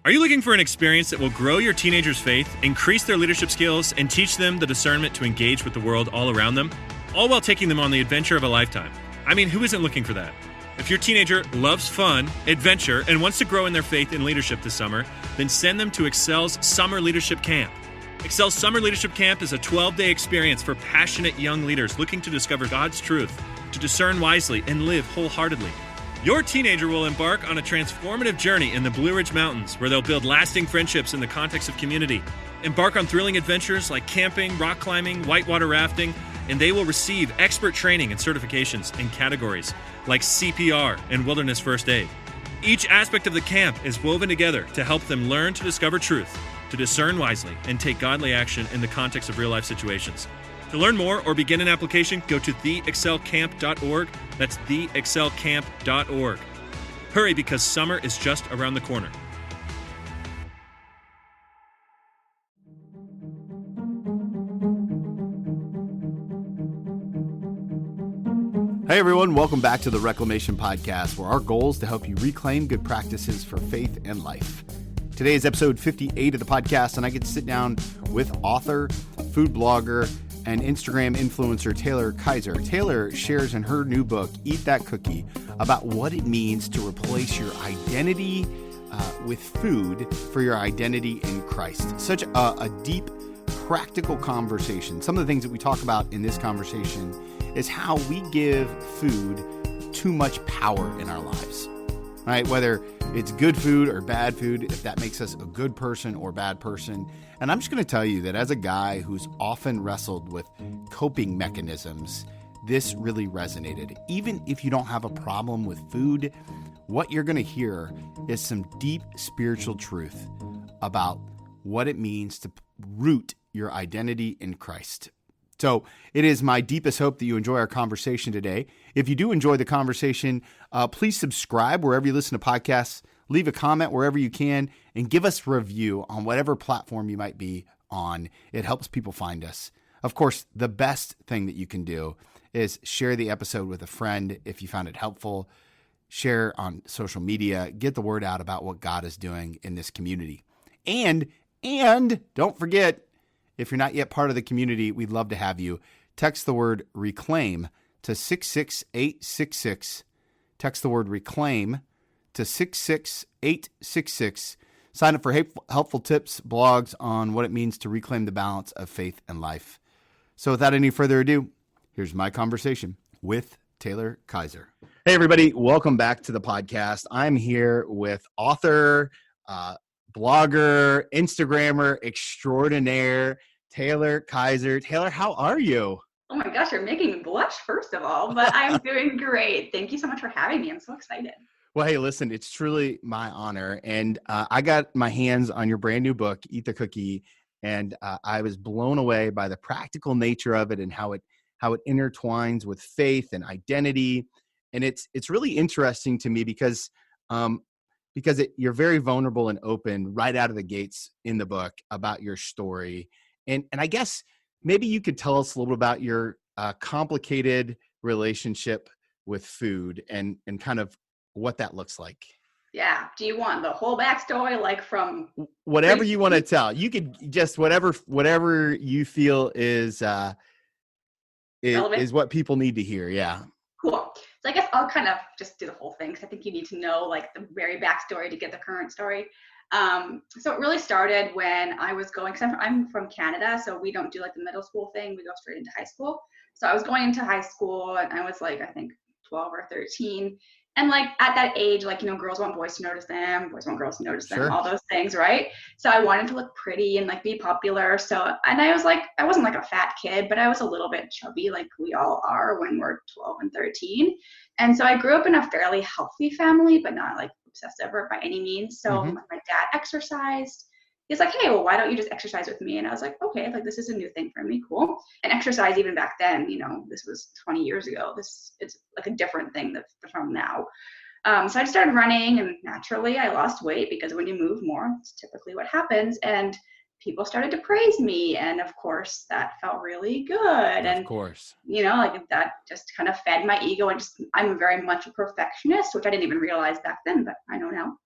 Are you looking for an experience that will grow your teenagers' faith, increase their leadership skills, and teach them the discernment to engage with the world all around them, all while taking them on the adventure of a lifetime? I mean, who isn't looking for that? If your teenager loves fun, adventure, and wants to grow in their faith and leadership this summer, then send them to Excel's Summer Leadership Camp. Excel's Summer Leadership Camp is a 12-day experience for passionate young leaders looking to discover God's truth, to discern wisely, and live wholeheartedly. Your teenager will embark on a transformative journey in the Blue Ridge Mountains, where they'll build lasting friendships in the context of community, embark on thrilling adventures like camping, rock climbing, whitewater rafting, and they will receive expert training and certifications in categories like CPR and wilderness first aid. Each aspect of the camp is woven together to help them learn to discover truth, to discern wisely, and take godly action in the context of real-life situations. To learn more or begin an application, go to theexcelcamp.org. That's theexcelcamp.org. Hurry, because summer is just around the corner. Hey everyone, welcome back to the Reclamation Podcast, where our goal is to help you reclaim good practices for faith and life. Today is episode 58 of the podcast, and I get to sit down with author, food blogger, and Instagram influencer Taylor Kiser. Taylor shares in her new book, Eat That Cookie, about what it means to replace your identity with food for your identity in Christ. Such a deep, practical conversation. Some of the things that we talk about in this conversation is how we give food too much power in our lives, right? Whether it's good food or bad food, if that makes us a good person or bad person. And I'm just going to tell you that as a guy who's often wrestled with coping mechanisms, this really resonated. Even if you don't have a problem with food, what you're going to hear is some deep spiritual truth about what it means to root your identity in Christ. So it is my deepest hope that you enjoy our conversation today. If you do enjoy the conversation, please subscribe wherever you listen to podcasts, leave a comment wherever you can, and give us a review on whatever platform you might be on. It helps people find us. Of course, the best thing that you can do is share the episode with a friend if you found it helpful. Share on social media, get the word out about what God is doing in this community. And don't forget, if you're not yet part of the community, we'd love to have you. Text the word RECLAIM to 66866. Text the word RECLAIM to 66866. Sign up for helpful tips, blogs on what it means to reclaim the balance of faith and life. So without any further ado, here's my conversation with Taylor Kiser. Hey, everybody. Welcome back to the podcast. I'm here with author, blogger, Instagrammer extraordinaire, Taylor Kiser. Taylor, how are you? Oh my gosh, you're making me blush, first of all, but I'm doing great. Thank you so much for having me. I'm so excited. Well, hey, listen, it's truly my honor. And I got my hands on your brand new book, Eat the Cookie, and I was blown away by the practical nature of it and how it intertwines with faith and identity. And it's really interesting to me because you're very vulnerable and open right out of the gates in the book about your story. And I guess maybe you could tell us a little bit about your complicated relationship with food and kind of what that looks like. Yeah. Do you want the whole backstory, like from whatever you want to tell? You could just whatever you feel is what people need to hear. Yeah. Cool. So I guess I'll kind of just do the whole thing, because I think you need to know like the very backstory to get the current story. So it really started when I was going, because I'm from Canada, so we don't do like the middle school thing. We go straight into high school. So I was going into high school, and I was like, I think 12 or 13. And like at that age, like, girls want boys to notice them, boys want girls to notice them, all those things, right? So I wanted to look pretty and like be popular. So, and I was like, I wasn't like a fat kid, but I was a little bit chubby, like we all are when we're 12 and 13. And so I grew up in a fairly healthy family, but not like obsessive or by any means. So my dad exercised. He's like, hey, well, why don't you just exercise with me? And I was like, okay, like this is a new thing for me. Cool. And exercise even back then, this was 20 years ago. It's like a different thing from now. So I started running, and naturally I lost weight, because when you move more, it's typically what happens. And people started to praise me. And of course that felt really good. Of course, like that just kind of fed my ego. And I'm very much a perfectionist, which I didn't even realize back then, but I know now.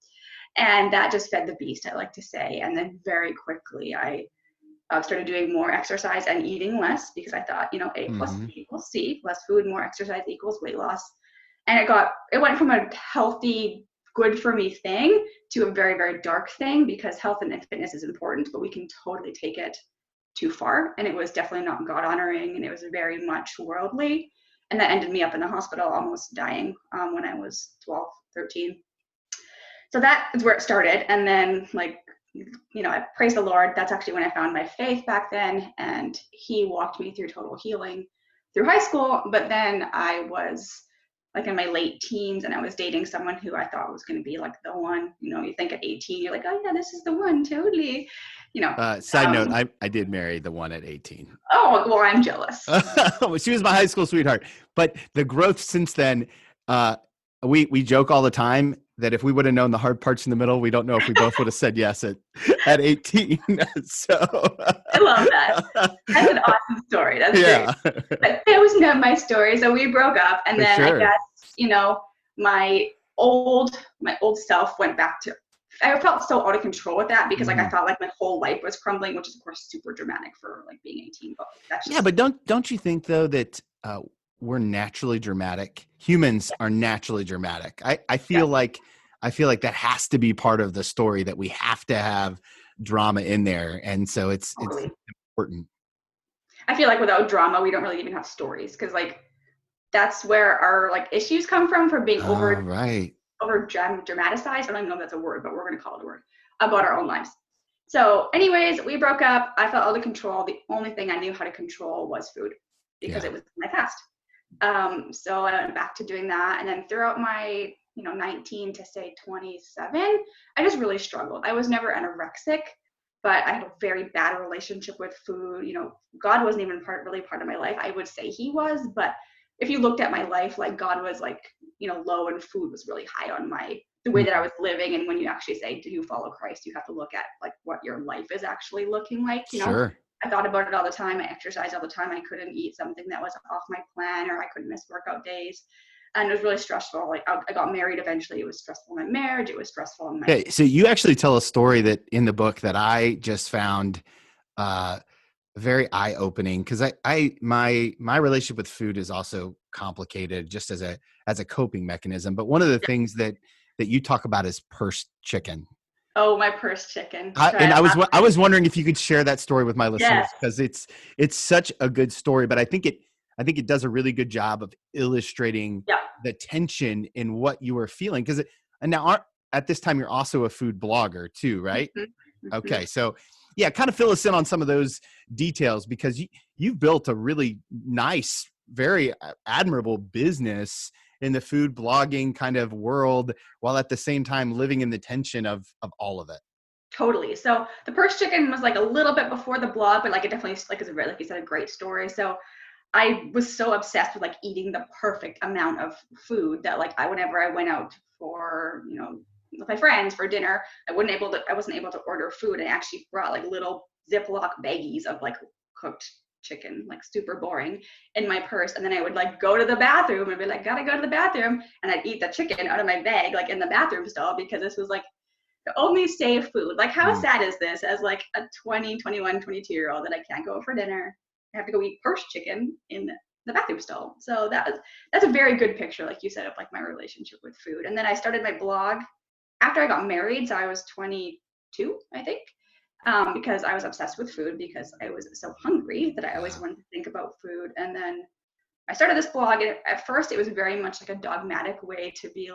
And that just fed the beast, I like to say. And then very quickly, I started doing more exercise and eating less because I thought, A plus B equals C, less food, more exercise equals weight loss. And it went from a healthy, good for me thing to a very, very dark thing, because health and fitness is important, but we can totally take it too far. And it was definitely not God honoring, and it was very much worldly. And that ended me up in the hospital almost dying when I was 12, 13. So that is where it started. And then I praise the Lord. That's actually when I found my faith back then. And he walked me through total healing through high school. But then I was in my late teens, and I was dating someone who I thought was going to be like the one. You think at 18, you're like, oh yeah, this is the one, totally. Side note, I did marry the one at 18. Oh, well, I'm jealous. She was my high school sweetheart. But the growth since then, we joke all the time that if we would have known the hard parts in the middle, we don't know if we both would have said yes at 18. So I love that. That's an awesome story. That's great. But that was not my story. So we broke up, and then I guess, my old self went back to, I felt so out of control with that because I thought my whole life was crumbling, which is of course super dramatic for being 18. But that's just, but don't you think though that we're naturally dramatic? Humans are naturally dramatic. I feel like that has to be part of the story, that we have to have drama in there. And so it's important. I feel like without drama, we don't really even have stories, because that's where our issues come from being over dramatized. I don't even know if that's a word, but we're going to call it a word, about our own lives. So anyways, we broke up. I felt out of control. The only thing I knew how to control was food, because it was my past. So I went back to doing that. And then throughout my 19 to say 27, I just really struggled. I was never anorexic, but I had a very bad relationship with food. God wasn't even really part of my life. I would say he was, but if you looked at my life, God was low, and food was really high on the way that I was living. And when you actually say, do you follow Christ, you have to look at what your life is actually looking like. Sure. I thought about it all the time. I exercised all the time. I couldn't eat something that was off my plan, or I couldn't miss workout days. And it was really stressful. I got married eventually. It was stressful in my marriage. It was stressful in my... Okay, so you actually tell a story that in the book that I just found very eye-opening, because my relationship with food is also complicated, just as a coping mechanism. But one of the things that you talk about is purse chicken. Oh, my purse chicken. I was wondering if you could share that story with my listeners, because it's such a good story. But I think it does a really good job of illustrating the tension in what you were feeling. Because now at this time you're also a food blogger too, right? Mm-hmm. Okay, so kind of fill us in on some of those details, because you've built a really nice, very admirable business in the food blogging kind of world, while at the same time living in the tension of all of it. Totally. So the purse chicken was a little bit before the blog, but it definitely is like you said, a great story. So I was so obsessed with eating the perfect amount of food that whenever I went out for, with my friends for dinner, I wasn't able to order food. I actually brought little Ziploc baggies of cooked chicken, super boring, in my purse. And then I would go to the bathroom and be gotta go to the bathroom. And I'd eat the chicken out of my bag, in the bathroom stall, because this was the only safe food. How sad is this as a 20, 21, 22-year-old that I can't go for dinner? I have to go eat purse chicken in the bathroom stall. So that's a very good picture, like you said, of my relationship with food. And then I started my blog after I got married. So I was 22, I think, because I was obsessed with food, because I was so hungry that I always wanted to think about food. And then I started this blog. And at first, it was very much a dogmatic way to be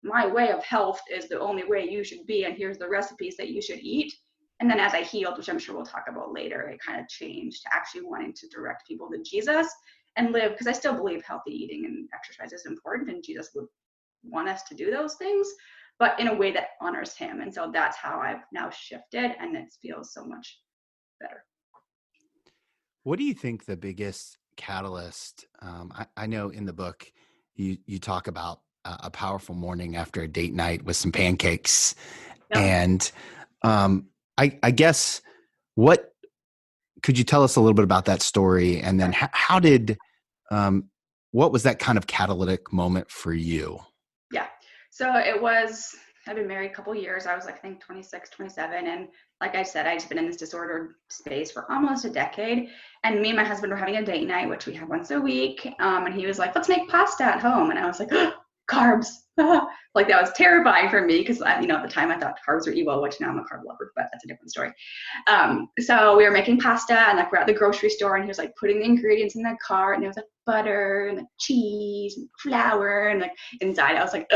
my way of health is the only way you should be, and here's the recipes that you should eat. And then as I healed, which I'm sure we'll talk about later, it kind of changed to actually wanting to direct people to Jesus and live, because I still believe healthy eating and exercise is important, and Jesus would want us to do those things, but in a way that honors him. And so that's how I've now shifted, and it feels so much better. What do you think the biggest catalyst? I know in the book you talk about a powerful morning after a date night with some pancakes, and I guess what could you tell us a little bit about that story? And then how did, what was that kind of catalytic moment for you? Yeah. So it was I've been married a couple years. I was like, I think 26, 27. And like I said, I've just been in this disordered space for almost a decade. And me and my husband were having a date night, which we have once a week. And he was like, let's make pasta at home. And I was like, carbs. Like that was terrifying for me because, at the time I thought carbs were evil, which now I'm a carb lover, but that's a different story. So we were making pasta and like we're at the grocery store and he was like putting the ingredients in the cart and there was like butter and like cheese and flour and like inside I was like,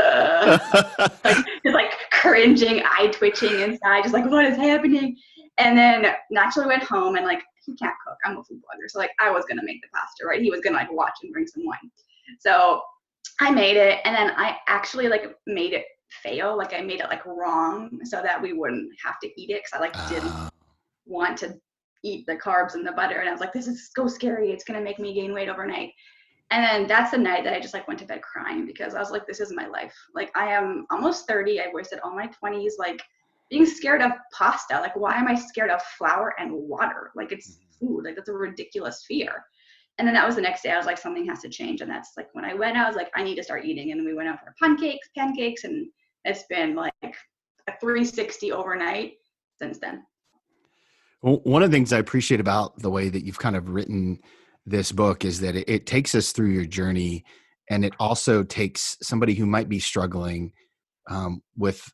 like just like cringing, eye twitching inside, just like what is happening? And then naturally went home and like he can't cook. I'm a food blogger, so like I was gonna make the pasta, right? He was gonna like watch and drink some wine. So I made it and then I actually like made it fail. Like I made it like wrong so that we wouldn't have to eat it because I like didn't want to eat the carbs and the butter. And I was like, this is so scary. It's going to make me gain weight overnight. And then that's the night that I just like went to bed crying because I was like, this is my life. Like I am almost 30. I wasted all my 20s, like being scared of pasta. Like, why am I scared of flour and water? Like it's food. Like that's a ridiculous fear. And then that was the next day. I was like, something has to change. And that's like when I went out, I was like, I need to start eating. And then we went out for pancakes. And it's been like a 360 overnight since then. Well, one of the things I appreciate about the way that you've kind of written this book is that it takes us through your journey, and it also takes somebody who might be struggling with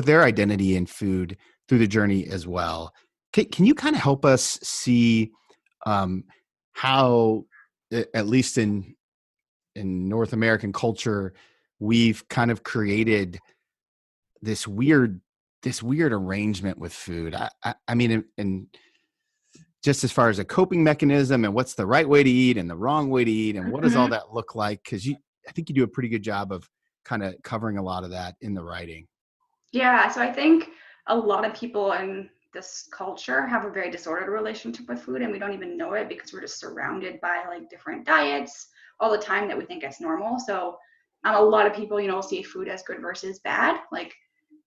their identity in food through the journey as well. Can you kind of help us see how, at least in North American culture, we've kind of created this weird arrangement with food? I mean, and just as far as a coping mechanism and what's the right way to eat and the wrong way to eat and what does all that look like? Because I think you do a pretty good job of kind of covering a lot of that in the writing. Yeah, so I think a lot of people in this culture have a very disordered relationship with food, and we don't even know it because we're just surrounded by like different diets all the time that we think it's normal. So a lot of people, see food as good versus bad. Like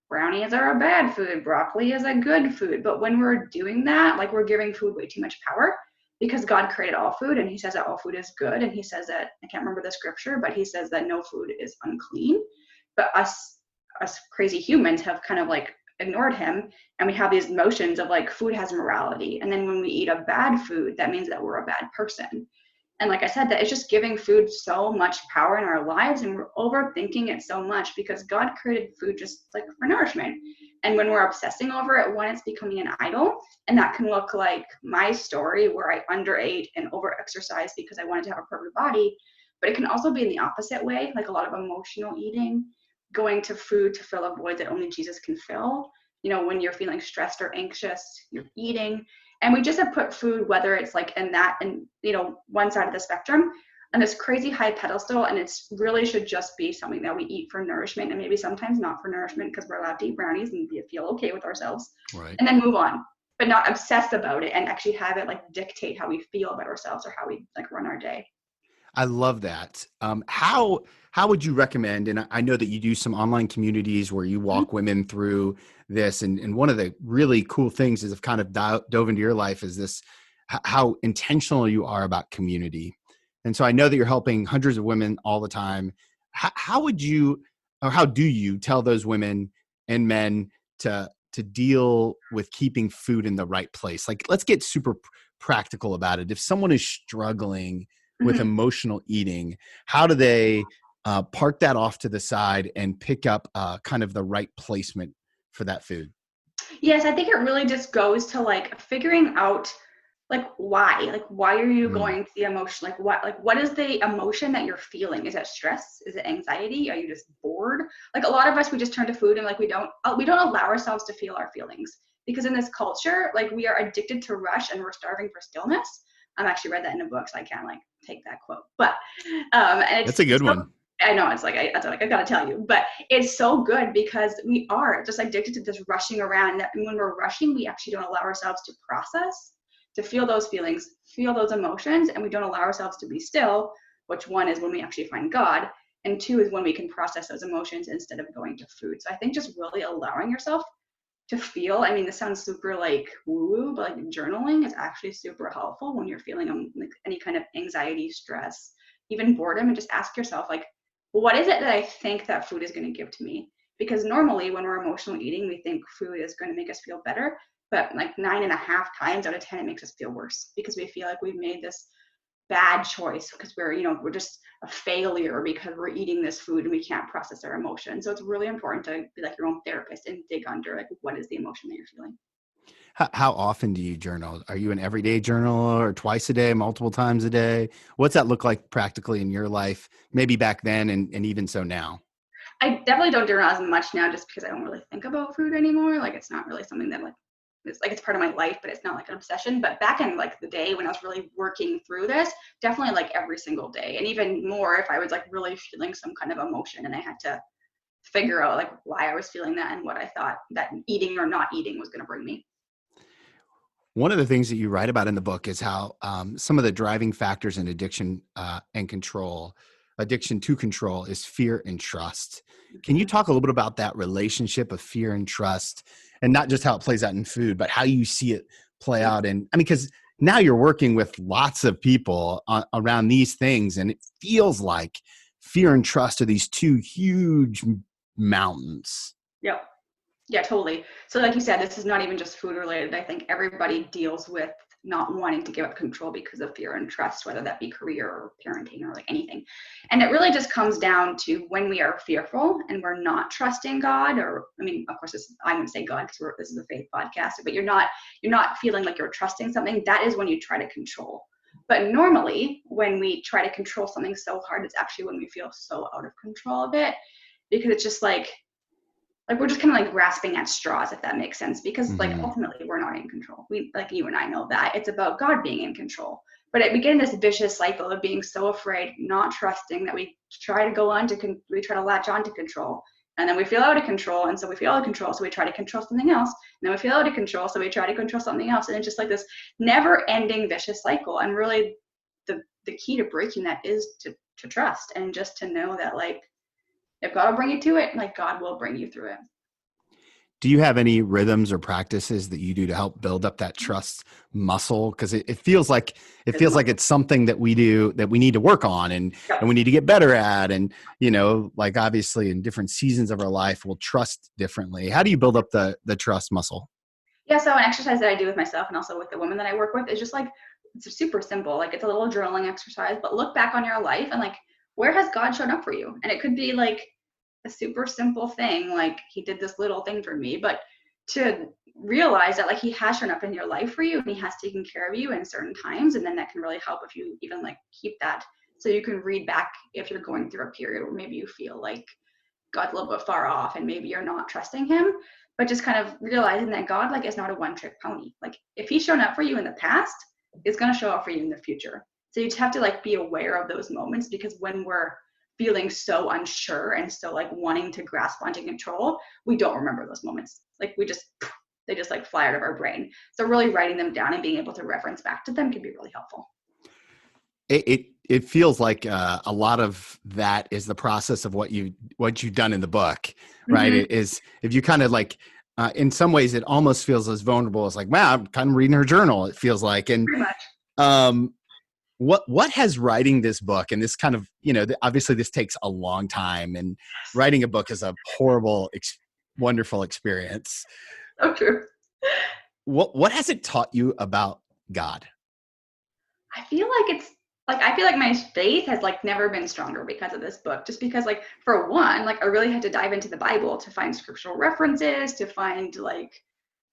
brownies are a bad food, broccoli is a good food. But when we're doing that, like we're giving food way too much power because God created all food and he says that all food is good. And he says that, I can't remember the scripture, but he says that no food is unclean. But us crazy humans have kind of like ignored him, and we have these notions of like food has morality, and then when we eat a bad food, that means that we're a bad person. And like I said, that it's just giving food so much power in our lives, and we're overthinking it so much because God created food just like for nourishment. And when we're obsessing over it, one, it's becoming an idol, and that can look like my story where I underate and overexercised because I wanted to have a perfect body. But it can also be in the opposite way, like a lot of emotional eating, going to food to fill a void that only Jesus can fill. When you're feeling stressed or anxious, you're eating. And we just have put food, whether it's like in that and, one side of the spectrum, on this crazy high pedestal. And it's really should just be something that we eat for nourishment, and maybe sometimes not for nourishment because we're allowed to eat brownies and feel okay with ourselves. Right. And then move on, but not obsess about it and actually have it like dictate how we feel about ourselves or how we like run our day. I love that. How would you recommend, and I know that you do some online communities where you walk women through this, and one of the really cool things is I've kind of dove into your life is this, how intentional you are about community. And so I know that you're helping hundreds of women all the time. How would you, or how do you tell those women and men to deal with keeping food in the right place? Like, let's get super practical about it. If someone is struggling with emotional eating, how do they park that off to the side and pick up kind of the right placement for that food? Yes, I think it really just goes to like figuring out why are you going to the emotion? What is the emotion that you're feeling? Is it stress? Is it anxiety? Are you just bored? Like a lot of us, we just turn to food and like we don't allow ourselves to feel our feelings, because in this culture, like we are addicted to rush and we're starving for stillness. I've actually read that in a book, so I can't like take that quote, but and that's a good one. I know it's like I gotta tell you, but it's so good because we are just addicted to this rushing around. And when we're rushing, we actually don't allow ourselves to process, to feel those feelings, feel those emotions, and we don't allow ourselves to be still. Which one is when we actually find God, and two is when we can process those emotions instead of going to food. So I think just really allowing yourself to feel. I mean, this sounds super like woo-woo, but like journaling is actually super helpful when you're feeling like any kind of anxiety, stress, even boredom, and just ask yourself like, well, what is it that I think that food is going to give to me? because normally when we're emotional eating, we think food is going to make us feel better, but like 9.5 times out of 10, it makes us feel worse because we feel like we've made this bad choice because we're just a failure because we're eating this food and we can't process our emotions. So it's really important to be like your own therapist and dig under like what is the emotion that you're feeling. How often do you journal? Are you an everyday journaler or twice a day, multiple times a day? What's that look like practically in your life? Maybe back then and even so now. I definitely don't journal as much now just because I don't really think about food anymore. Like it's not really something that like it's part of my life, but it's not like an obsession. But back in like the day when I was really working through this, definitely like every single day. And even more if I was like really feeling some kind of emotion and I had to figure out like why I was feeling that and what I thought that eating or not eating was going to bring me. One of the things that you write about in the book is how some of the driving factors in addiction and control, addiction to control, is fear and trust. Can you talk a little bit about that relationship of fear and trust, and not just how it plays out in food, but how you see it play out? And I mean, because now you're working with lots of people around these things, and it feels like fear and trust are these two huge mountains. Yep. Yeah, totally. So like you said, this is not even just food related. I think everybody deals with not wanting to give up control because of fear and trust, whether that be career or parenting or like anything. And it really just comes down to when we are fearful and we're not trusting God, or I mean, of course, I wouldn't say God because this is a faith podcast, but you're not feeling like you're trusting something. That is when you try to control. But normally when we try to control something so hard, it's actually when we feel so out of control of it, because it's just like we're just kind of like grasping at straws, if that makes sense, because like ultimately we're not in control. We, like you and I know that it's about God being in control, but we get in this vicious cycle of being so afraid, not trusting, that we try to we try to latch on to control, and then we feel out of control, and so we feel out of control, so we try to control something else, and then we feel out of control, so we try to control something else, and it's just like this never-ending vicious cycle. And really the key to breaking that is to trust, and just to know that like if God will bring you to it, like God will bring you through it. Do you have any rhythms or practices that you do to help build up that trust muscle? Because it feels like it's something that we do, that we need to work on and we need to get better at. And, like obviously in different seasons of our life, we'll trust differently. How do you build up the trust muscle? Yeah, so an exercise that I do with myself and also with the women that I work with is just like, it's super simple. Like it's a little journaling exercise, but look back on your life and like, where has God shown up for you? And it could be like a super simple thing, like he did this little thing for me, but to realize that like he has shown up in your life for you and he has taken care of you in certain times. And then that can really help if you even like keep that, so you can read back if you're going through a period where maybe you feel like God's a little bit far off and maybe you're not trusting him, but just kind of realizing that God like is not a one-trick pony. Like if he's shown up for you in the past, it's going to show up for you in the future. So you just have to like be aware of those moments, because when we're feeling so unsure and so like wanting to grasp onto control, we don't remember those moments. Like they just like fly out of our brain. So really writing them down and being able to reference back to them can be really helpful. It feels like a lot of that is the process of what you've done in the book, right? It is, if you kind of like, in some ways it almost feels as vulnerable as like, wow, I'm kind of reading her journal. It feels like, and pretty much. What has writing this book, and this kind of, obviously this takes a long time, and writing a book is a horrible, wonderful experience. So true. What has it taught you about God? I feel like my faith has like never been stronger because of this book, just because like for one, like I really had to dive into the Bible to find scriptural references, to find like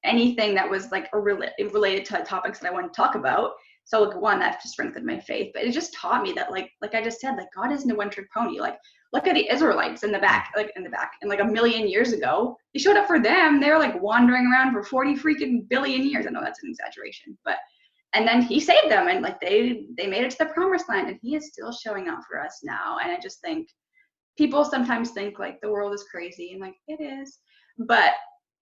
anything that was like related to topics that I want to talk about. So like one, that just strengthened my faith, but it just taught me that like I just said, like God isn't a one-trick pony. Like look at the Israelites in the back, and like 1,000,000 years ago, he showed up for them. They were like wandering around for 40 freaking billion years. I know that's an exaggeration, but and then he saved them, and like they made it to the promised land, and he is still showing up for us now. And I just think people sometimes think like the world is crazy, and like it is, but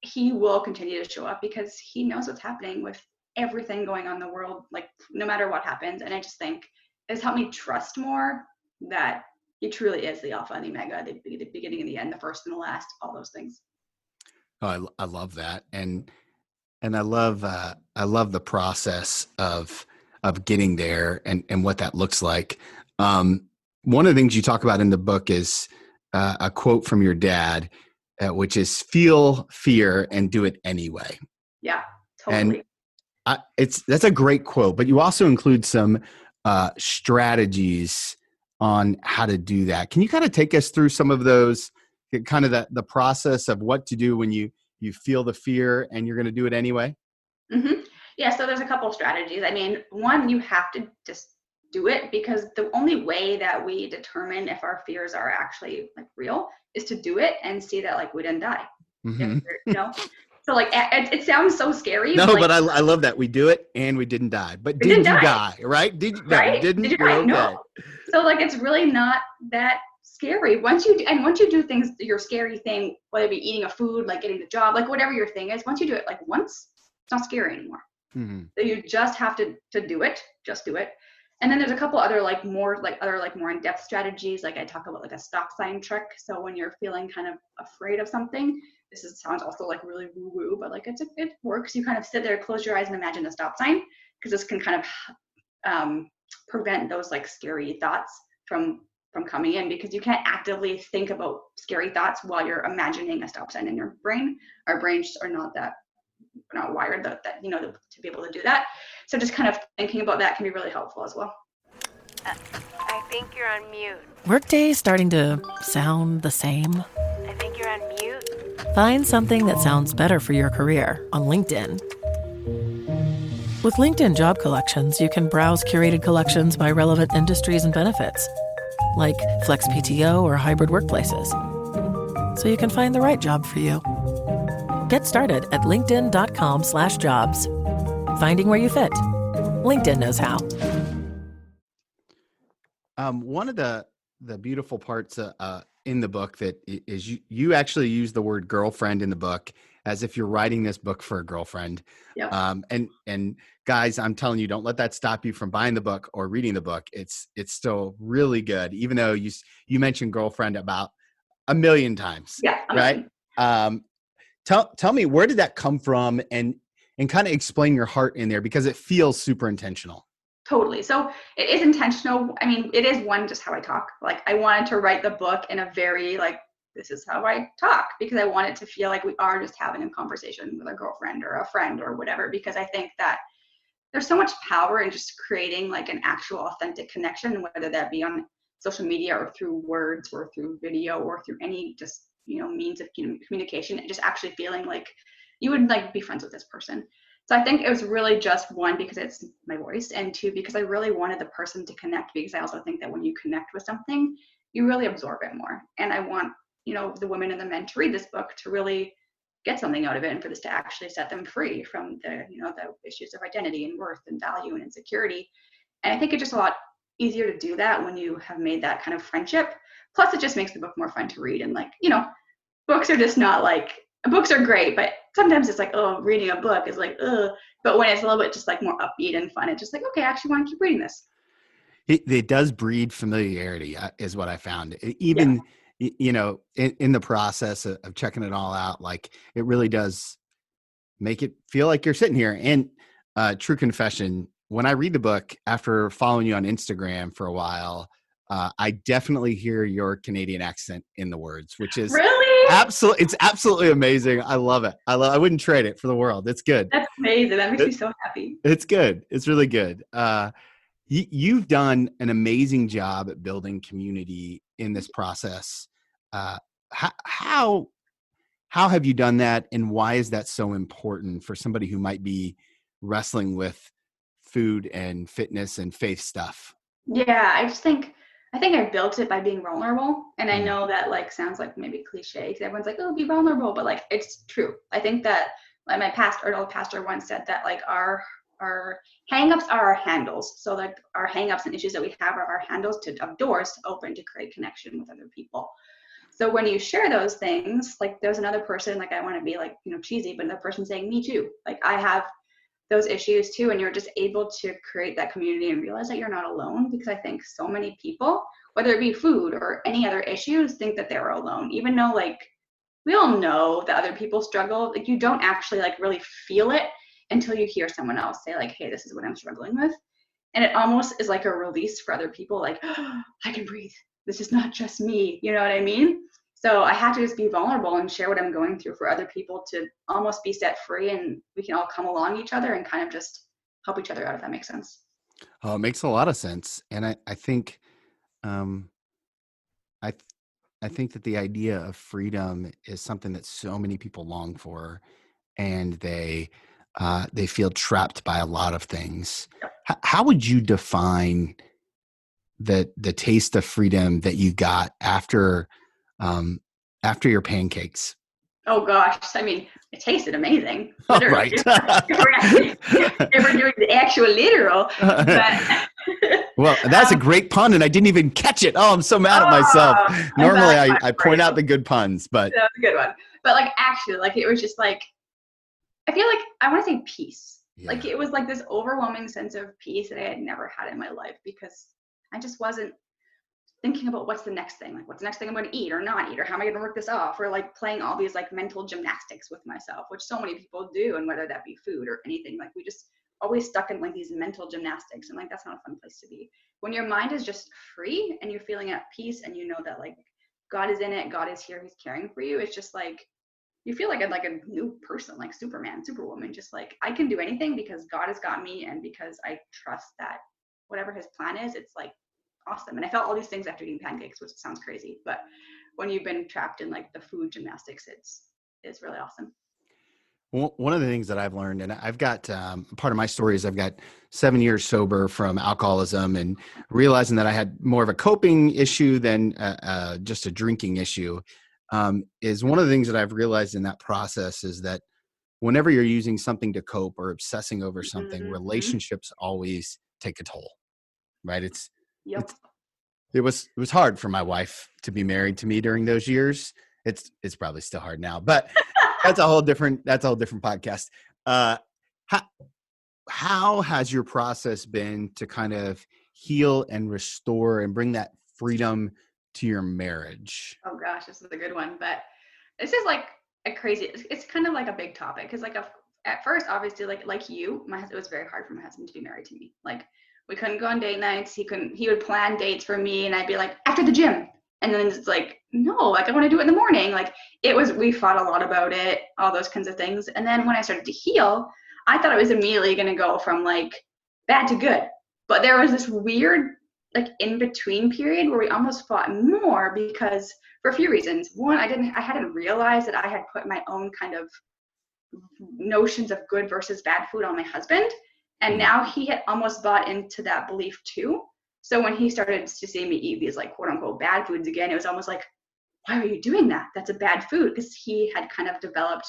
he will continue to show up because he knows what's happening with everything going on in the world, like no matter what happens. And I just think it's helped me trust more that he truly is the Alpha and the Omega, the beginning and the end, the first and the last, all those things. Oh, I love that. And I love the process of getting there and what that looks like. One of the things you talk about in the book is a quote from your dad, which is feel fear and do it anyway. Yeah, totally. And that's a great quote, but you also include some strategies on how to do that. Can you kind of take us through some of those, kind of the process of what to do when you feel the fear and you're going to do it anyway? Mm-hmm. Yeah, so there's a couple of strategies. I mean, one, you have to just do it, because the only way that we determine if our fears are actually like real is to do it and see that like we didn't die. Mm-hmm. So like it sounds so scary. No, like, but I love that we do it and we didn't die. But we did didn't you die, die? Right? Did you? No, you right? didn't. Did you You're die? okay. No. So like it's really not that scary. Once you do things, your scary thing, whether it be eating a food, like getting the job, like whatever your thing is, once you do it like once, it's not scary anymore. Mm-hmm. So you just have to do it. Just do it. And then there's a couple other more in-depth strategies. Like I talk about like a stop sign trick. So when you're feeling kind of afraid of something, sounds also like really woo-woo, but like it works. You kind of sit there, close your eyes, and imagine a stop sign, because this can kind of prevent those like scary thoughts from coming in, because you can't actively think about scary thoughts while you're imagining a stop sign in your brain. Our brains are not wired that to be able to do that. So just kind of thinking about that can be really helpful as well. I think you're on mute. Workday starting to sound the same? I think you're on mute. Find something that sounds better for your career on LinkedIn. With LinkedIn Job Collections, you can browse curated collections by relevant industries and benefits, like flex PTO or hybrid workplaces, so you can find the right job for you. Get started at linkedin.com/jobs. Finding where you fit. LinkedIn knows how. One of the beautiful parts in the book that is you actually use the word girlfriend in the book, as if you're writing this book for a girlfriend. Yep. And guys, I'm telling you, don't let that stop you from buying the book or reading the book. It's still really good, even though you mentioned girlfriend about 1 million times. Yeah. Right. Tell me, where did that come from, and kind of explain your heart in there, because it feels super intentional. Totally. So it is intentional. I mean, it is just how I talk. Like I wanted to write the book in a very this is how I talk, because I want it to feel like we are just having a conversation with a girlfriend or a friend or whatever, because I think that there's so much power in just creating like an actual authentic connection, whether that be on social media or through words or through video or through any just, means of communication, and just actually feeling like you would like be friends with this person. So I think it was really just, one, because it's my voice, and two, because I really wanted the person to connect, because I also think that when you connect with something, you really absorb it more. And I want, the women and the men to read this book to really get something out of it, and for this to actually set them free from the issues of identity and worth and value and insecurity. And I think it's just a lot easier to do that when you have made that kind of friendship. Plus, it just makes the book more fun to read. And books are just not books are great, but sometimes it's like, oh, reading a book is like, ugh. But when it's a little bit just more upbeat and fun, it's just like, okay, I actually want to keep reading this. It does breed familiarity, is what I found. Even, in the process of checking it all out, it really does make it feel like you're sitting here. And true confession, when I read the book after following you on Instagram for a while, I definitely hear your Canadian accent in the words, which is really it's absolutely amazing. I love it. I wouldn't trade it for the world. It's good. That's amazing. That makes me so happy. It's good. It's really good. You've done an amazing job at building community in this process. How have you done that, and why is that so important for somebody who might be wrestling with food and fitness and faith stuff? Yeah, I think I built it by being vulnerable. And I know that sounds like maybe cliche, because everyone's like, oh, be vulnerable, but it's true. I think that my old pastor once said that our hangups are our handles. So our hangups and issues that we have are our handles of doors to open to create connection with other people. So when you share those things, there's another person, I want to be cheesy, but another person saying, me too. I have those issues too, and you're just able to create that community and realize that you're not alone, because I think so many people, whether it be food or any other issues, think that they're alone, even though we all know that other people struggle. You don't actually really feel it until you hear someone else say hey, this is what I'm struggling with. And it almost is like a release for other people, oh, I can breathe. This is not just me. You know what I mean? So I had to just be vulnerable and share what I'm going through for other people to almost be set free, and we can all come along each other and kind of just help each other out, if that makes sense. Oh, it makes a lot of sense. And I think, I, th- I think that the idea of freedom is something that so many people long for, and they feel trapped by a lot of things. How would you define the taste of freedom that you got um, after your pancakes? Oh gosh, I mean, it tasted amazing, Oh, literally. right. If we're doing the actual literal, but Well, that's a great pun, and I didn't even catch it. Oh, I'm so mad at myself. oh, Normally, I'm I point out the good puns, but that was a good one. But like actually, like it was just like, I feel like I want to say peace. yeah. Like it was like this overwhelming sense of peace that I had never had in my life, because I just wasn't thinking about what's the next thing, like what's the next thing I'm going to eat or not eat, or how am I going to work this off, or like playing all these like mental gymnastics with myself, which so many people do, and whether that be food or anything, like we just always stuck in like these mental gymnastics, and like that's not a fun place to be. When your mind is just free and you're feeling at peace and you know that like God is in it, God is here, he's caring for you, it's just like you feel like a new person, like Superman, Superwoman, just like I can do anything because God has got me, and because I trust that whatever his plan is, it's like awesome. And I felt all these things after eating pancakes, which sounds crazy, but when you've been trapped in like the food gymnastics, it's really awesome. Well, one of the things that I've learned, and I've got part of my story is I've got 7 years sober from alcoholism, and realizing that I had more of a coping issue than just a drinking issue, is one of the things that I've realized in that process is that whenever you're using something to cope or obsessing over something, Mm-hmm. relationships always take a toll, right? Yep. It was hard for my wife to be married to me during those years. It's probably still hard now, but that's a whole different podcast. How how has your process been to kind of heal and restore and bring that freedom to your marriage? Oh gosh, this is a good one, but this is like a crazy. It's kind of like a big topic, because like at first, obviously, like you, it was very hard for my husband to be married to me. Like we couldn't go on date nights. He would plan dates for me, and I'd be like after the gym, and then it's like no, like I want to do it in the morning. Like we fought a lot about it, all those kinds of things. And then when I started to heal, I thought it was immediately going to go from like bad to good, but there was this weird like in between period where we almost fought more, because for a few reasons. One, I hadn't realized that I had put my own kind of notions of good versus bad food on my husband, and now he had almost bought into that belief too. So when he started to see me eat these like quote unquote bad foods again, it was almost like, why are you doing that? That's a bad food, because he had kind of developed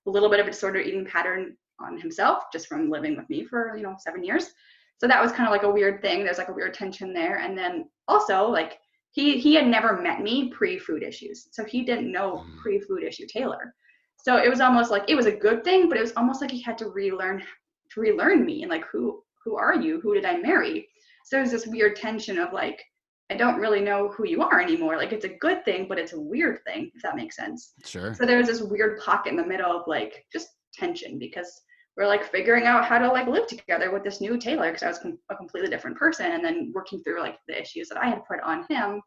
a little bit of a disordered eating pattern on himself just from living with me for 7 years. So that was kind of like a weird thing. There's like a weird tension there. And then also like he had never met me pre-food issues, so he didn't know pre-food issue Taylor. So it was almost like it was a good thing, but it was almost like he had to relearn me, and like who are you? Who did I marry? So there's this weird tension of like, I don't really know who you are anymore. Like it's a good thing, but it's a weird thing, if that makes sense. Sure. So there was this weird pocket in the middle of like just tension, because we're like figuring out how to like live together with this new Taylor, because I was a completely different person, and then working through like the issues that I had put on him.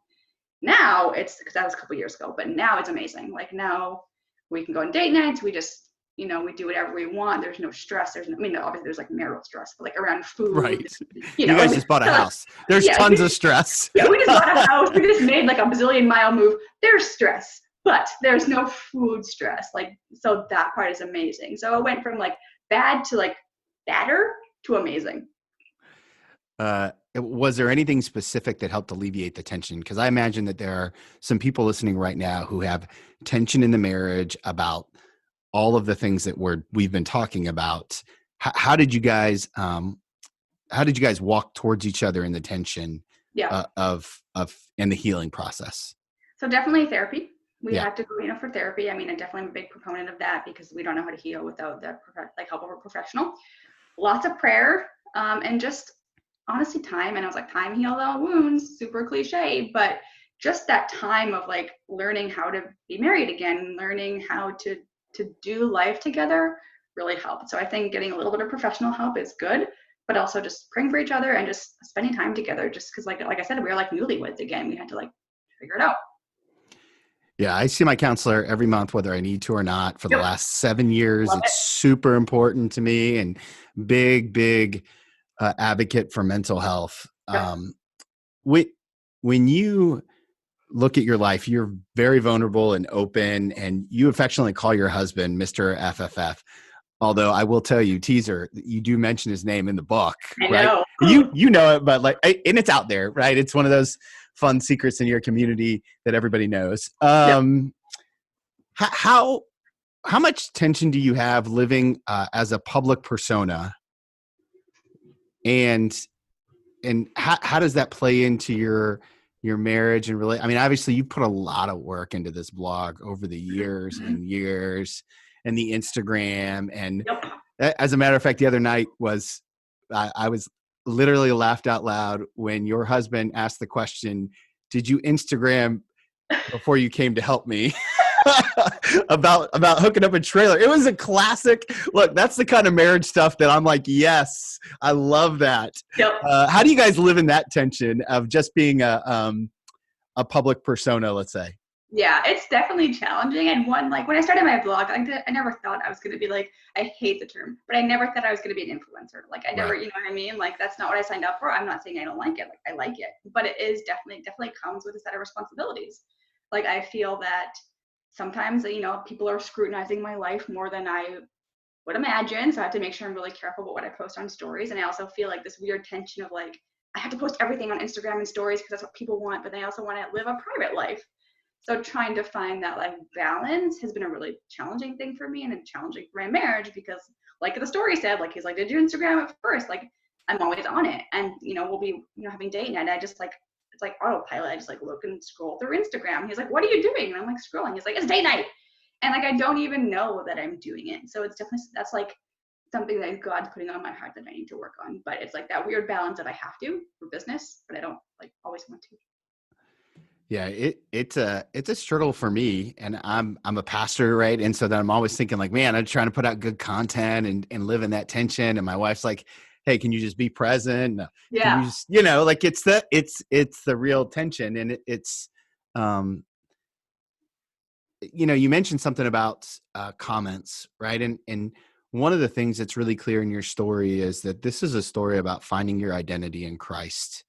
Now it's, because that was a couple years ago, but now it's amazing. Like now we can go on date nights. We just, we do whatever we want. There's no stress. Obviously there's like marital stress, but like around food. Right. You guys just bought a house. There's Yeah, tons of stress. Yeah, we just bought a house. We just made like a bazillion mile move. There's stress, but there's no food stress. Like, so that part is amazing. So it went from like bad to like badder to amazing. Was there anything specific that helped alleviate the tension? Because I imagine that there are some people listening right now who have tension in the marriage about all of the things that we've been talking about. How did you guys walk towards each other in the tension of in the healing process? So definitely therapy. We Yeah. have to go, for therapy. I definitely am a big proponent of that, because we don't know how to heal without the help of a professional. Lots of prayer, and just honestly time. And I was like, time heals all wounds, super cliche, but just that time of like learning how to be married again, learning how to do life together really helped. So I think getting a little bit of professional help is good, but also just praying for each other and just spending time together, just because like I said, we were like newlyweds again. We had to like figure it out. Yeah, I see my counselor every month, whether I need to or not, for the Yep. last 7 years. Love it. It's super important to me, and big advocate for mental health. Yep. When you look at your life, you're very vulnerable and open, and you affectionately call your husband Mr. FFF. Although I will tell you, teaser, you do mention his name in the book, I right? know. You know it, but and it's out there, right? It's one of those fun secrets in your community that everybody knows. Yep. How much tension do you have living as a public persona, and how does that play into your marriage and really? I mean, obviously, you put a lot of work into this blog over the years and years, and the Instagram. And Yep. as a matter of fact, the other night I was literally laughed out loud when your husband asked the question, "Did you Instagram before you came to help me?" about hooking up a trailer. It was a classic. Look, that's the kind of marriage stuff that I'm like, yes, I love that. Yep. How do you guys live in that tension of just being a public persona, let's say? Yeah, it's definitely challenging. And one, like when I started my blog, I never thought I was going to be like, I hate the term, but I never thought I was going to be an influencer. Like I never, Right. you know what I mean? Like that's not what I signed up for. I'm not saying I don't like it. Like I like it, but it is definitely comes with a set of responsibilities. Like I feel that sometimes, you know, people are scrutinizing my life more than I would imagine. So I have to make sure I'm really careful about what I post on stories. And I also feel like this weird tension of like, I have to post everything on Instagram and stories because that's what people want, but they also want to live a private life. So trying to find that like balance has been a really challenging thing for me and challenging for my marriage because like the story said, like he's like, did you Instagram at first? Like I'm always on it. And you know, we'll be, you know, having date night. I just like, it's like autopilot. I just like look and scroll through Instagram. He's like, what are you doing? And I'm like scrolling. He's like, it's date night. And like I don't even know that I'm doing it. So it's definitely, that's like something that God's putting on my heart that I need to work on. But it's like that weird balance that I have to for business, but I don't like always want to. Yeah, it's a struggle for me, and I'm a pastor, right? And so then I'm always thinking like, man, I'm trying to put out good content and live in that tension. And my wife's like, hey, can you just be present? Yeah. Can you just, you know, like it's the real tension, and it's you know, you mentioned something about comments, right? And one of the things that's really clear in your story is that this is a story about finding your identity in Christ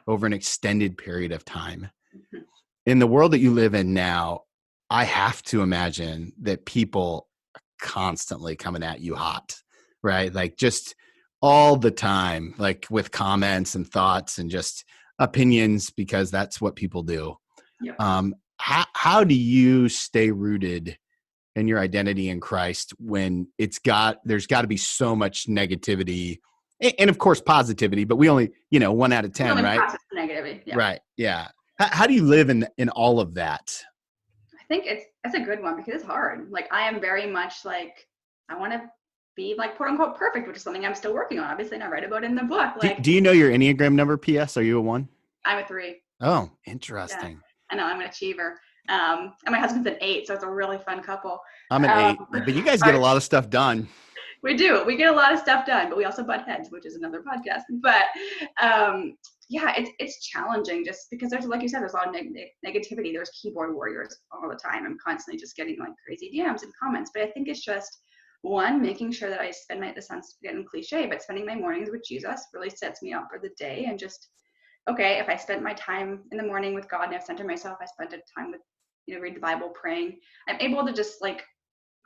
over an extended period of time. Mm-hmm. In the world that you live in now, I have to imagine that people are constantly coming at you hot, right? Like just all the time, like with comments and thoughts and just opinions, because that's what people do. Yep. How do you stay rooted in your identity in Christ when there's got to be so much negativity and of course positivity, but we only, 1 out of 10, right? Process negativity. Yeah. Right. Yeah. How do you live in all of that? I think it's a good one because it's hard. Like I am very much like, I want to be like quote unquote perfect, which is something I'm still working on. Obviously, and I write about it in the book. Like, do you know your Enneagram number? PS, are you a 1? I'm a 3. Oh, interesting. Yeah. I know I'm an achiever. And my husband's an 8, so it's a really fun couple. I'm an 8, but you guys get a lot of stuff done. We do. We get a lot of stuff done, but we also butt heads, which is another podcast. But yeah, it's challenging just because there's, like you said, there's a lot of negativity. There's keyboard warriors all the time. I'm constantly just getting like crazy DMs and comments. But I think it's just one, making sure that I spend this sounds getting cliche, but spending my mornings with Jesus really sets me up for the day. And just, okay, if I spent my time in the morning with God and I've centered myself, I spent a time with, read the Bible, praying, I'm able to just like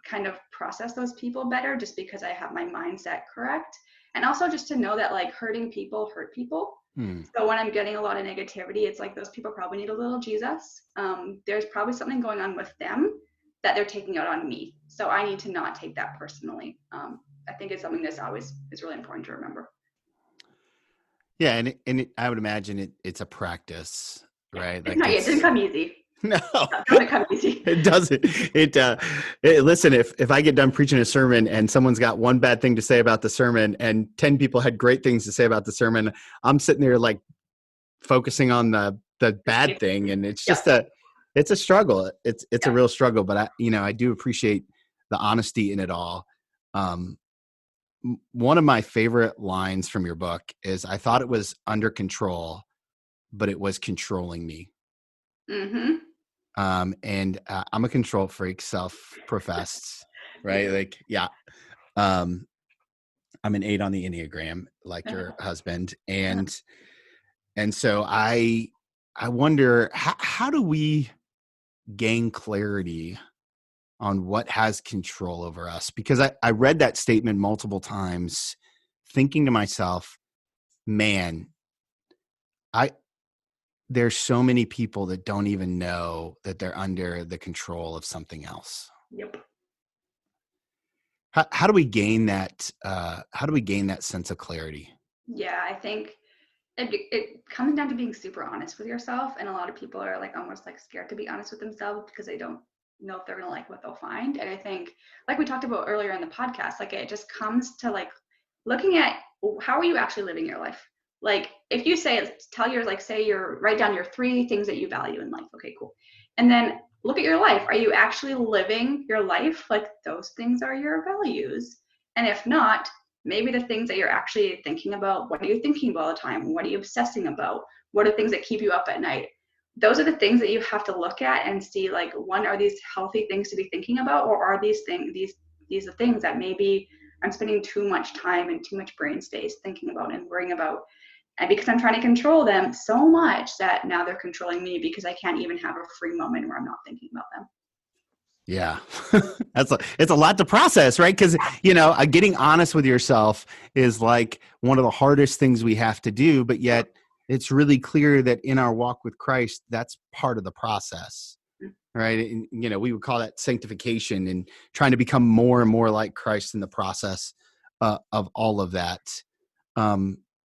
kind of process those people better just because I have my mindset correct. And also just to know that like hurting people hurt people. So when I'm getting a lot of negativity, it's like those people probably need a little Jesus. There's probably something going on with them that they're taking out on me. So I need to not take that personally. I think it's something that's always is really important to remember. Yeah, and I would imagine it's a practice, right? Like it didn't come easy. No, it doesn't come easy. It doesn't. Listen, if I get done preaching a sermon and someone's got one bad thing to say about the sermon and 10 people had great things to say about the sermon, I'm sitting there like focusing on the bad thing, and it's just it's a struggle. It's a real struggle, but I do appreciate the honesty in it all. One of my favorite lines from your book is, I thought it was under control, but it was controlling me. Mm-hmm. And I'm a control freak, self-professed, right? Like, yeah. I'm an 8 on the Enneagram, like your husband. And so I wonder, how do we gain clarity on what has control over us? Because I read that statement multiple times, thinking to myself, man, there's so many people that don't even know that they're under the control of something else. Yep. How do we gain that? How do we gain that sense of clarity? Yeah, I think it comes down to being super honest with yourself. And a lot of people are like almost like scared to be honest with themselves because they don't know if they're going to like what they'll find. And I think, like we talked about earlier in the podcast, like it just comes to like looking at how are you actually living your life? Like if you say, say you're write down your 3 things that you value in life. Okay, cool. And then look at your life. Are you actually living your life? Like those things are your values. And if not, maybe the things that you're actually thinking about, what are you thinking about all the time? What are you obsessing about? What are things that keep you up at night? Those are the things that you have to look at and see, like, one, are these healthy things to be thinking about? Or are these are things that maybe I'm spending too much time and too much brain space thinking about and worrying about? And because I'm trying to control them so much that now they're controlling me because I can't even have a free moment where I'm not thinking about them. Yeah, it's a lot to process, right? Because, getting honest with yourself is like one of the hardest things we have to do, but yet it's really clear that in our walk with Christ, that's part of the process, right? And, we would call that sanctification and trying to become more and more like Christ in the process of all of that.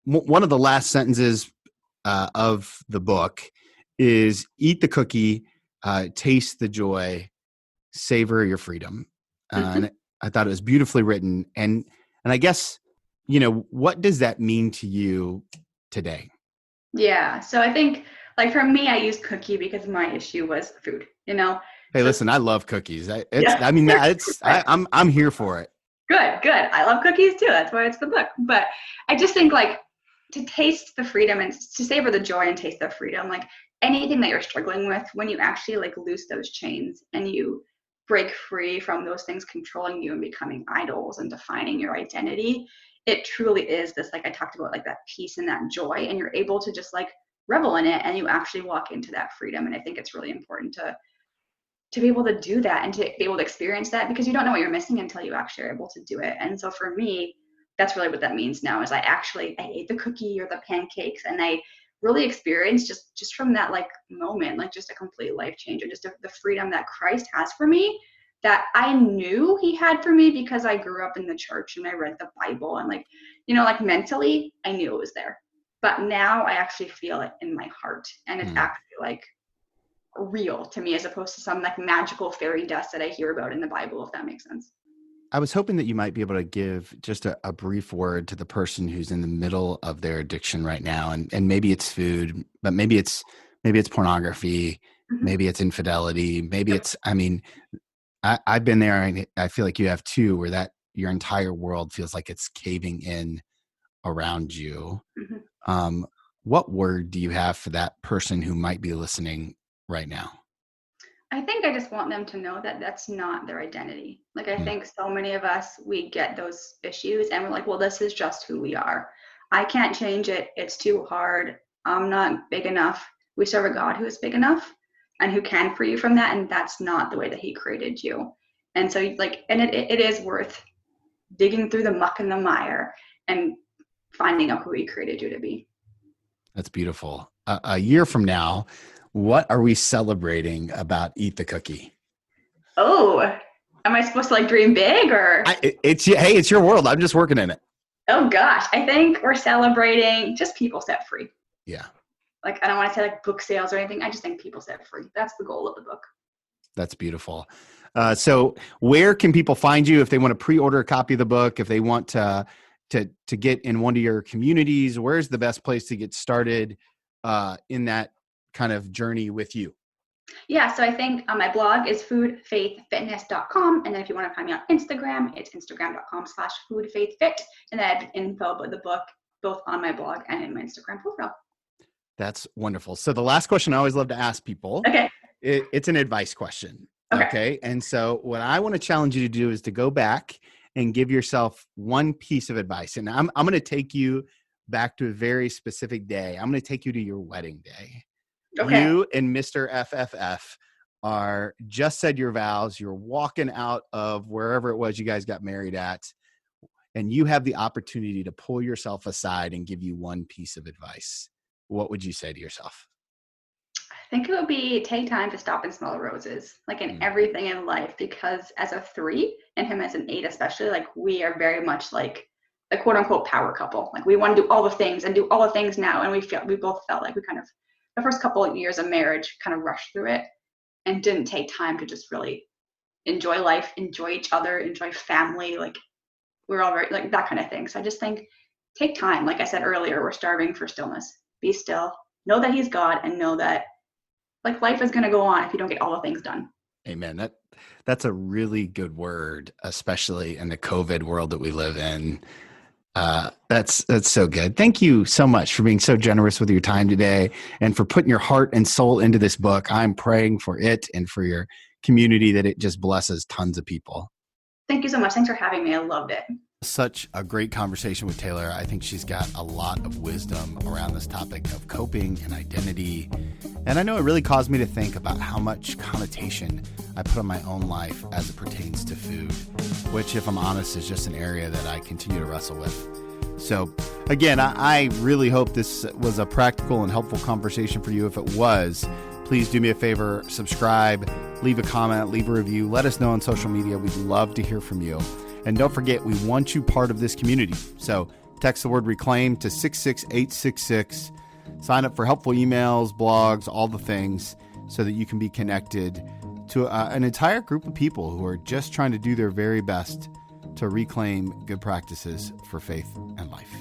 One of the last sentences of the book is eat the cookie, taste the joy, savor your freedom. And I thought it was beautifully written. And I guess, what does that mean to you today? Yeah. So I think, like, for me, I use cookie because my issue was food, Hey, so, listen, I love cookies. Yeah. I'm here for it. Good. I love cookies too. That's why it's the book. But I just think, like, to taste the freedom and to savor the joy and taste the freedom, like anything that you're struggling with, when you actually like loose those chains and you break free from those things controlling you and becoming idols and defining your identity, it truly is this, like I talked about, like that peace and that joy, and you're able to just like revel in it and you actually walk into that freedom. And I think it's really important to be able to do that and to be able to experience that, because you don't know what you're missing until you actually are able to do it. And so for me, that's really what that means now, is I ate the cookie or the pancakes, and I really experienced just from that like moment, like just a complete life change, and just the freedom that Christ has for me, that I knew he had for me because I grew up in the church and I read the Bible, and like, like mentally I knew it was there. But now I actually feel it in my heart, and it's actually like real to me, as opposed to some like magical fairy dust that I hear about in the Bible, if that makes sense. I was hoping that you might be able to give just a brief word to the person who's in the middle of their addiction right now. And maybe it's food, but maybe it's pornography, maybe it's infidelity, maybe it's, I've been there, and I feel like you have too, where that your entire world feels like it's caving in around you. What word do you have for that person who might be listening right now? I think I just want them to know that that's not their identity. Like, I think so many of us, we get those issues and we're like, well, this is just who we are. I can't change it. It's too hard. I'm not big enough. We serve a God who is big enough and who can free you from that. And that's not the way that he created you. And so like, and it is worth digging through the muck and the mire and finding out who he created you to be. That's beautiful. A year from now, what are we celebrating about Eat the Cookie? Oh, am I supposed to like dream big, or? It's your world. I'm just working in it. Oh gosh, I think we're celebrating just people set free. Yeah. Like, I don't want to say like book sales or anything. I just think people set free. That's the goal of the book. That's beautiful. So where can people find you if they want to pre-order a copy of the book, if they want to get in one of your communities? Where's the best place to get started in that kind of journey with you? Yeah, so I think my blog is foodfaithfitness.com. And then if you want to find me on Instagram, it's instagram.com/foodfaithfit. And I have info about the book both on my blog and in my Instagram profile. That's wonderful. So the last question I always love to ask people It's an advice question. Okay. And so what I want to challenge you to do is to go back and give yourself one piece of advice. And I'm going to take you back to a very specific day. I'm going to take you to your wedding day. Okay. You and Mr. FFF are just said your vows. You're walking out of wherever it was you guys got married at, and you have the opportunity to pull yourself aside and give you one piece of advice. What would you say to yourself? I think it would be take time to stop and smell the roses, like in everything in life, because as a 3 and him as an 8 especially, like we are very much like the quote unquote power couple. Like we want to do all the things and do all the things now. And we both felt like we kind of, the first couple of years of marriage, kind of rushed through it and didn't take time to just really enjoy life, enjoy each other, enjoy family. Like we're all very like that kind of thing. So I just think take time. Like I said earlier, we're starving for stillness. Be still, know that he's God, and know that like life is going to go on if you don't get all the things done. Amen. That's a really good word, especially in the COVID world that we live in. That's so good. Thank you so much for being so generous with your time today and for putting your heart and soul into this book. I'm praying for it and for your community that it just blesses tons of people. Thank you so much. Thanks for having me. I loved it. Such a great conversation with Taylor. I think she's got a lot of wisdom around this topic of coping and identity. And I know it really caused me to think about how much connotation I put on my own life as it pertains to food, which, if I'm honest, is just an area that I continue to wrestle with. So again, I really hope this was a practical and helpful conversation for you. If it was, please do me a favor, subscribe, leave a comment, leave a review. Let us know on social media. We'd love to hear from you. And don't forget, we want you part of this community. So text the word reclaim to 66866. Sign up for helpful emails, blogs, all the things so that you can be connected to an entire group of people who are just trying to do their very best to reclaim good practices for faith and life.